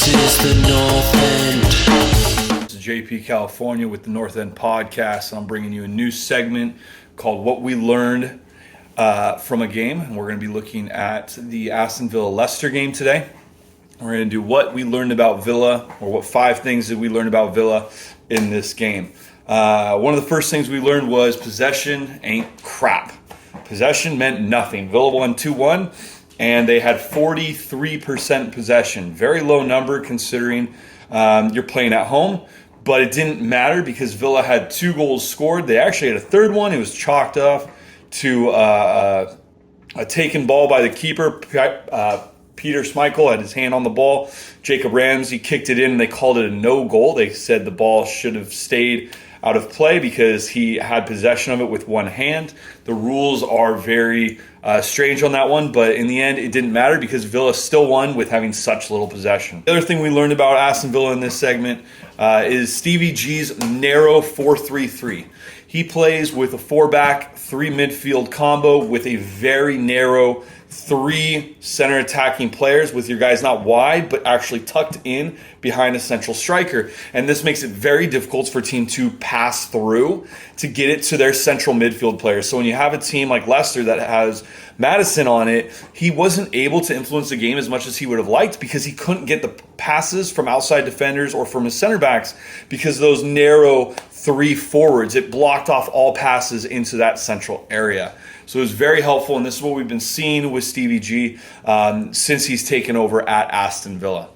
is the North End. This is JP California with the North End Podcast, and I'm bringing you a new segment called What We Learned from a Game. And we're going to be looking at the Aston Villa Leicester game today. We're going to do what we learned about Villa, or what 5 things did we learn about Villa in this game. One of the first things we learned was possession ain't crap. Possession meant nothing. Villa won 2-1, and they had 43% possession. Very low number considering you're playing at home, but it didn't matter because Villa had 2 goals scored. They actually had a third one. It was chalked off to a taken ball by the keeper. Peter Schmeichel had his hand on the ball. Jacob Ramsey kicked it in, and they called it a no goal. They said the ball should have stayed out of play because he had possession of it with one hand. The rules are very strange on that one, but in the end, it didn't matter because Villa still won with having such little possession. The other thing we learned about Aston Villa in this segment is Stevie G's narrow 4-3-3. He plays with a 4-back, 3 midfield combo with a very narrow 3 center attacking players, with your guys not wide but actually tucked in behind a central striker. And this makes it very difficult for a team to pass through to get it to their central midfield players. So when you have a team like Leicester that has Maddison on it, he wasn't able to influence the game as much as he would have liked because he couldn't get the passes from outside defenders or from his center backs because those narrow 3 forwards, it blocked off all passes into that central area. So it was very helpful, and this is what we've been seeing with Stevie G since he's taken over at Aston Villa.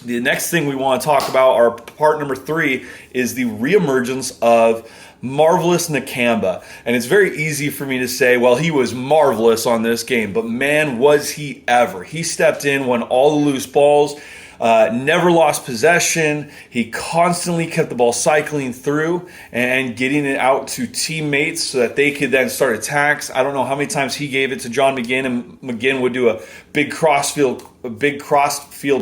The next thing we want to talk about, our part number 3, is the reemergence of marvelous Nakamba. And it's very easy for me to say, well, he was marvelous on this game, but man, was he ever. He stepped in, won all the loose balls, never lost possession. He constantly kept the ball cycling through and getting it out to teammates so that they could then start attacks. I don't know how many times he gave it to John McGinn, and McGinn would do a big cross-field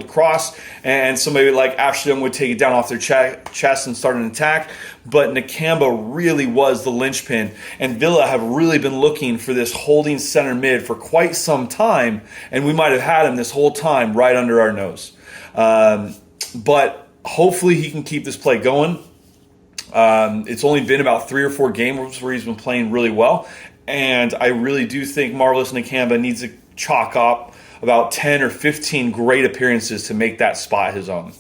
cross, and somebody like Ashley Young would take it down off their chest and start an attack. But Nakamba really was the linchpin, and Villa have really been looking for this holding center mid for quite some time, and we might have had him this whole time right under our nose. But hopefully he can keep this play going. It's only been about 3 or 4 games where he's been playing really well, and I really do think Marvelous Nakamba needs to chalk up about 10 or 15 great appearances to make that spot his own.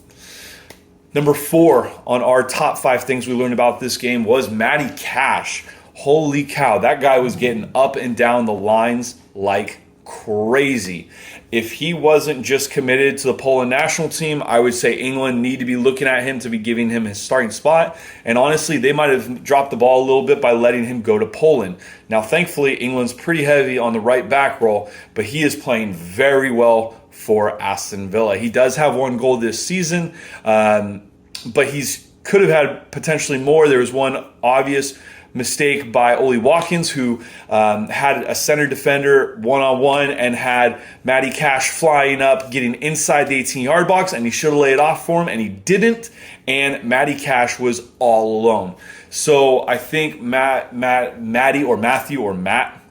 Number 4 on our top 5 things we learned about this game was Matty Cash. Holy cow, that guy was getting up and down the lines like crazy. If he wasn't just committed to the Poland national team, I would say England need to be looking at him to be giving him his starting spot. And honestly, they might have dropped the ball a little bit by letting him go to Poland. Now, thankfully, England's pretty heavy on the right back role, but he is playing very well for Aston Villa. He does have 1 goal this season, but he's could have had potentially more. There was one obvious mistake by Oli Watkins, who had a center defender one-on-one and had Matty Cash flying up, getting inside the 18-yard box, and he should have laid it off for him, and he didn't, and Matty Cash was all alone. So I think Matt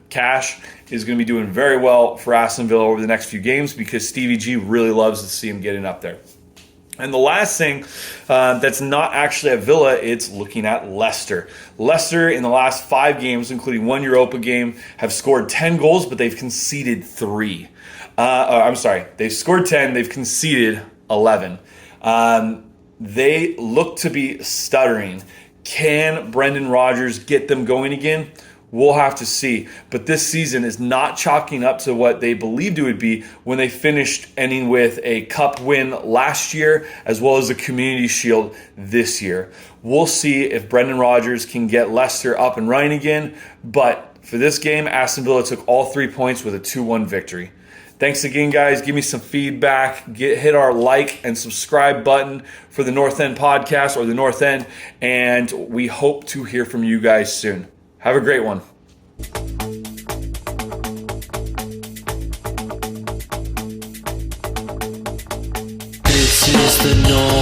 Cash is going to be doing very well for Aston Villa over the next few games because Stevie G really loves to see him getting up there. And the last thing that's not actually at Villa, it's looking at Leicester. Leicester, in the last 5 games, including 1 Europa game, have scored 10 goals, but they've conceded 3. They've scored 10, they've conceded 11. They look to be stuttering. Can Brendan Rodgers get them going again? We'll have to see. But this season is not chalking up to what they believed it would be when they finished ending with a cup win last year as well as the Community Shield this year. We'll see if Brendan Rodgers can get Leicester up and running again. But for this game, Aston Villa took all 3 points with a 2-1 victory. Thanks again, guys. Give me some feedback. Hit our like and subscribe button for the North End Podcast or the North End. And we hope to hear from you guys soon. Have a great one. This is the North